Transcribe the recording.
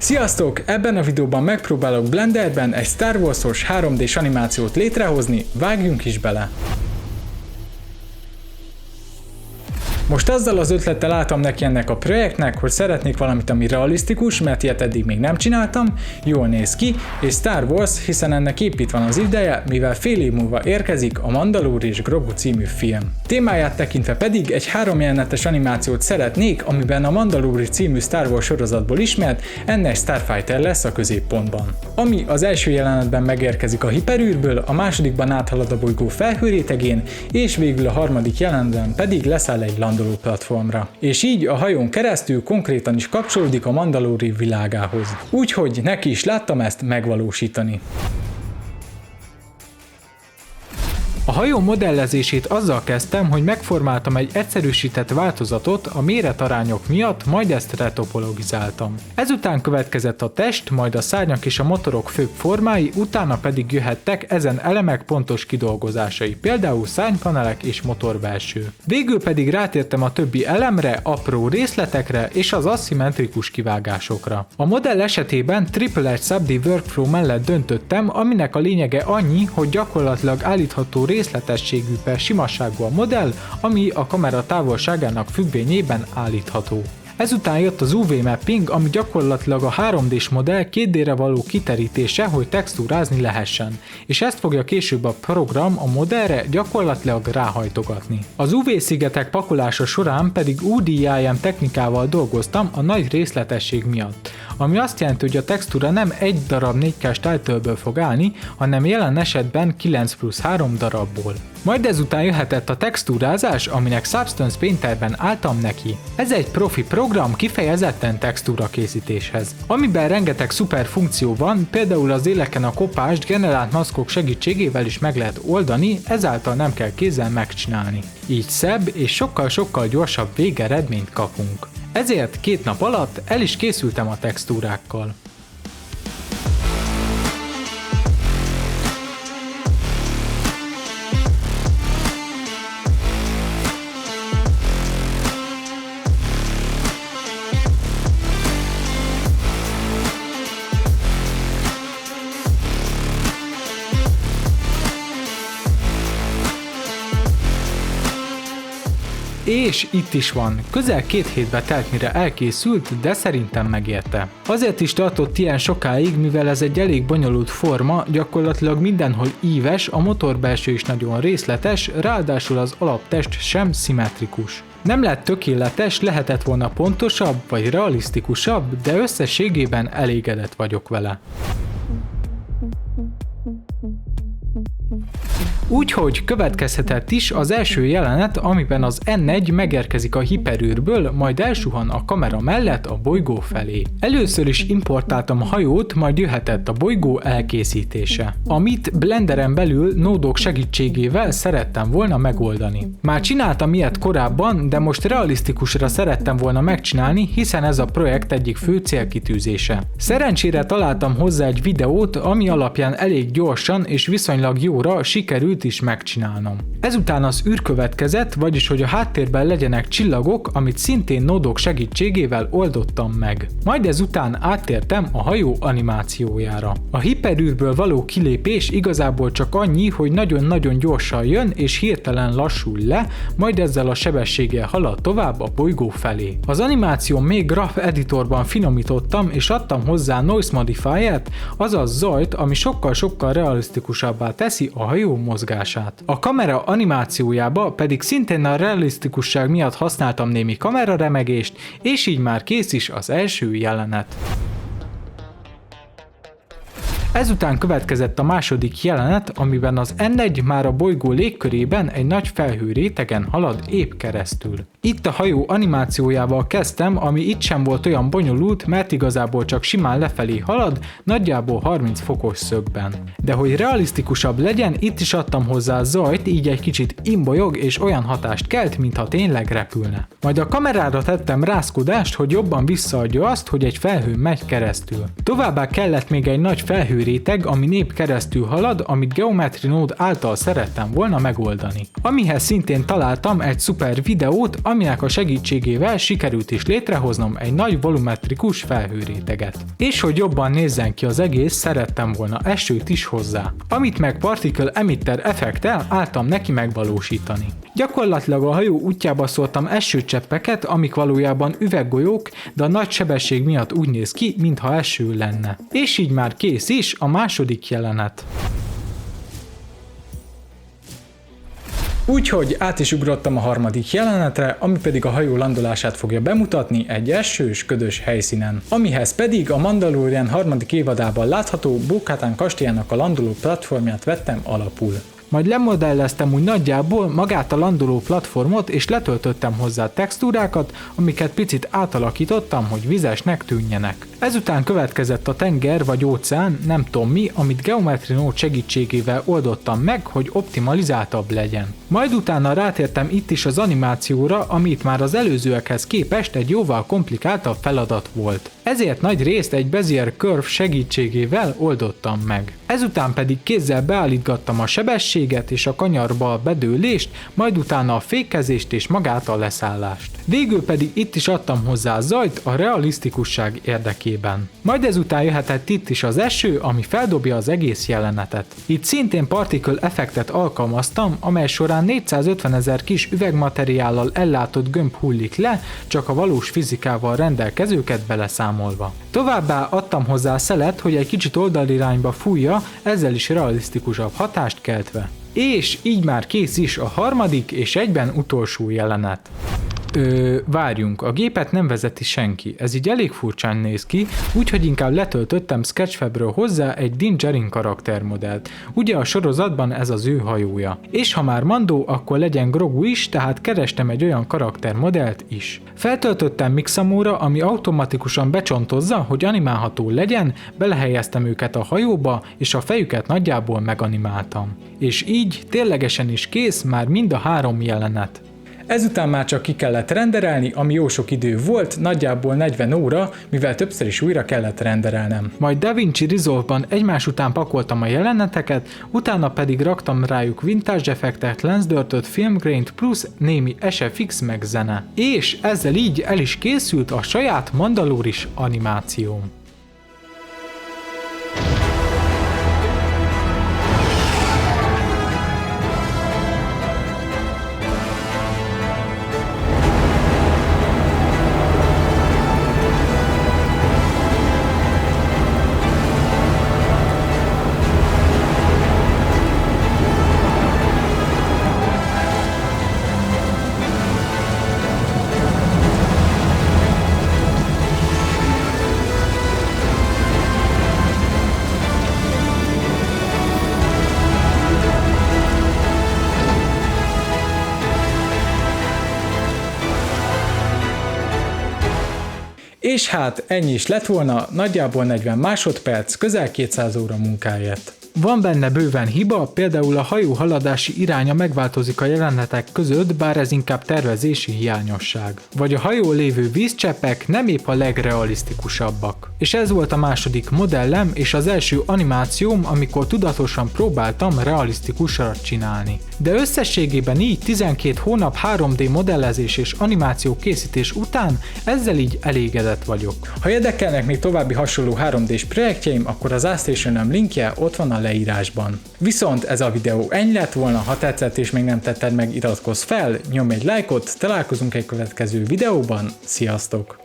Sziasztok! Ebben a videóban megpróbálok Blenderben egy Star Wars-os 3D-s animációt létrehozni, vágjunk is bele! Most azzal az ötlettel álltam neki ennek a projektnek, hogy szeretnék valamit, ami realisztikus, mert ilyet eddig még nem csináltam, jól néz ki, és Star Wars, hiszen ennek épp itt van az ideje, mivel fél év múlva érkezik a Mandalore és Grogu című film. Témáját tekintve pedig egy 3 jelenetes animációt szeretnék, amiben a Mandalore című Star Wars sorozatból ismert N.S. Starfighter lesz a középpontban. Ami az első jelenetben megérkezik a hiperűrből, a másodikban áthalad a bolygó felhőrétegén, és végül a harmadik jelenetben pedig leszáll egy landoló platformra. És így a hajón keresztül konkrétan is kapcsolódik a Mandalore világához. Úgyhogy neki is láttam ezt megvalósítani. A hajó modellezését azzal kezdtem, hogy megformáltam egy egyszerűsített változatot a méretarányok miatt, majd ezt retopologizáltam. Ezután következett a test, majd a szárnyak és a motorok főbb formái, utána pedig jöhettek ezen elemek pontos kidolgozásai, például szárnypanelek és motorbelső. Végül pedig rátértem a többi elemre, apró részletekre és az aszimmetrikus kivágásokra. A modell esetében Triple Edge SubD workflow mellett döntöttem, aminek a lényege annyi, hogy gyakorlatilag állítható részletességű per simasságú a modell, ami a kamera távolságának függvényében állítható. Ezután jött az UV mapping, ami gyakorlatilag a 3D-s modell 2D-re való kiterítése, hogy textúrázni lehessen, és ezt fogja később a program a modellre gyakorlatilag ráhajtogatni. Az UV szigetek pakolása során pedig UDIM technikával dolgoztam a nagy részletesség miatt, ami azt jelenti, hogy a textúra nem egy darab 4K title-ből fog állni, hanem jelen esetben 9+3 darabból. Majd ezután jöhetett a textúrázás, aminek Substance Painterben álltam neki. Ez egy profi program kifejezetten textúra készítéshez, amiben rengeteg szuper funkció van, például az éleken a kopást generált maszkok segítségével is meg lehet oldani, ezáltal nem kell kézzel megcsinálni. Így szebb és sokkal-sokkal gyorsabb végeredményt kapunk. Ezért 2 nap alatt el is készültem a textúrákkal. És itt is van. Közel 2 hétbe telt, mire elkészült, de szerintem megérte. Azért is tartott ilyen sokáig, mivel ez egy elég bonyolult forma, gyakorlatilag mindenhol íves, a motorbelső is nagyon részletes, ráadásul az alaptest sem szimmetrikus. Nem lett tökéletes, lehetett volna pontosabb vagy realisztikusabb, de összességében elégedett vagyok vele. Úgyhogy következhetett is az első jelenet, amiben az N1 megérkezik a hiperűrből, majd elsuhan a kamera mellett a bolygó felé. Először is importáltam a hajót, majd jöhetett a bolygó elkészítése, amit Blenderen belül nódok segítségével szerettem volna megoldani. Már csináltam ilyet korábban, de most realisztikusra szerettem volna megcsinálni, hiszen ez a projekt egyik fő célkitűzése. Szerencsére találtam hozzá egy videót, ami alapján elég gyorsan és viszonylag jóra sikerült is megcsinálnom. Ezután az űr következett, vagyis hogy a háttérben legyenek csillagok, amit szintén nódok segítségével oldottam meg. Majd ezután áttértem a hajó animációjára. A hiperűrből való kilépés igazából csak annyi, hogy nagyon-nagyon gyorsan jön és hirtelen lassul le, majd ezzel a sebességgel halad tovább a bolygó felé. Az animáció még Graph Editorban finomítottam és adtam hozzá Noise Modifier-t, azaz zajt, ami sokkal-sokkal realisztikusabbá teszi a hajó mozgását. A kamera animációjába pedig szintén a realisztikusság miatt használtam némi kameraremegést, és így már kész is az első jelenet. Ezután következett a második jelenet, amiben az N1 már a bolygó légkörében egy nagy felhő rétegen halad épp keresztül. Itt a hajó animációjával kezdtem, ami itt sem volt olyan bonyolult, mert igazából csak simán lefelé halad, nagyjából 30 fokos szögben. De hogy realisztikusabb legyen, itt is adtam hozzá zajt, így egy kicsit imbolyog és olyan hatást kelt, mintha tényleg repülne. Majd a kamerára tettem rázkodást, hogy jobban visszaadja azt, hogy egy felhő megy keresztül. Továbbá kellett még egy nagy felhő felhőréteg, ami nép keresztül halad, amit Geometry Node által szerettem volna megoldani. Amihez szintén találtam egy szuper videót, aminek a segítségével sikerült is létrehoznom egy nagy volumetrikus felhőréteget. És hogy jobban nézzen ki az egész, szerettem volna esőt is hozzá, amit meg Particle Emitter effekttel álltam neki megvalósítani. Gyakorlatilag a hajó útjába szóltam esőcseppeket, amik valójában üveggolyók, de a nagy sebesség miatt úgy néz ki, mintha eső lenne. És így már kész is a második jelenet. Úgyhogy át is ugrottam a harmadik jelenetre, ami pedig a hajó landolását fogja bemutatni egy esős, ködös helyszínen. Amihez pedig a Mandalorian harmadik évadában látható Bo-Katan kastélyának a landoló platformját vettem alapul. Majd lemodelleztem úgy nagyjából magát a landoló platformot, és letöltöttem hozzá textúrákat, amiket picit átalakítottam, hogy vizesnek tűnjenek. Ezután következett a tenger vagy óceán, nem tudom mi, amit Geometry Node segítségével oldottam meg, hogy optimalizáltabb legyen. Majd utána rátértem itt is az animációra, amit már az előzőekhez képest egy jóval komplikáltabb feladat volt. Ezért nagy részt egy Bezier Curve segítségével oldottam meg. Ezután pedig kézzel beállítgattam a sebességet és a kanyarba a bedőlést, majd utána a fékezést és magát a leszállást. Végül pedig itt is adtam hozzá zajt a realisztikusság érdekében. Majd ezután jöhetett itt is az eső, ami feldobja az egész jelenetet. Itt szintén particle effektet alkalmaztam, amely során 450 000 kis üvegmateriállal ellátott gömb hullik le, csak a valós fizikával rendelkezőket beleszámolva. Továbbá adtam hozzá szelet, hogy egy kicsit oldalirányba fújja, ezzel is realisztikusabb hatást keltve. És így már kész is a harmadik és egyben utolsó jelenet. Várjunk, a gépet nem vezeti senki, ez így elég furcsán néz ki, úgyhogy inkább letöltöttem Sketchfabről hozzá egy Din Djarin karaktermodellt. Ugye a sorozatban ez az ő hajója. És ha már Mando, akkor legyen Grogu is, tehát kerestem egy olyan karaktermodellt is. Feltöltöttem Mixamóra, ami automatikusan becsontozza, hogy animálható legyen, belehelyeztem őket a hajóba, és a fejüket nagyjából meganimáltam. És így ténylegesen is kész már mind a 3 jelenet. Ezután már csak ki kellett renderelni, ami jó sok idő volt, nagyjából 40 óra, mivel többször is újra kellett renderelnem. Majd DaVinci Resolve-ban egymás után pakoltam a jeleneteket, utána pedig raktam rájuk vintage effektet, lensdörtöt, filmgraint plusz némi SFX meg zene. És ezzel így el is készült a saját mandaloris animációm. És hát ennyi is lett volna, nagyjából 40 másodperc, közel 200 óra munkáért. Van benne bőven hiba, például a hajó haladási iránya megváltozik a jelenetek között, bár ez inkább tervezési hiányosság. Vagy a hajón lévő vízcseppek nem épp a legrealisztikusabbak. És ez volt a második modellem és az első animációm, amikor tudatosan próbáltam realisztikusra csinálni. De összességében így 12 hónap 3D modellezés és animáció készítés után ezzel így elégedett vagyok. Ha érdekelnek még további hasonló 3D-s projektjeim, akkor az ArtStation linkje ott van a leírásban. Viszont ez a videó ennyi lett volna, ha tetszett és még nem tetted meg, iratkozz fel, nyomj egy lájkot, találkozunk egy következő videóban, sziasztok!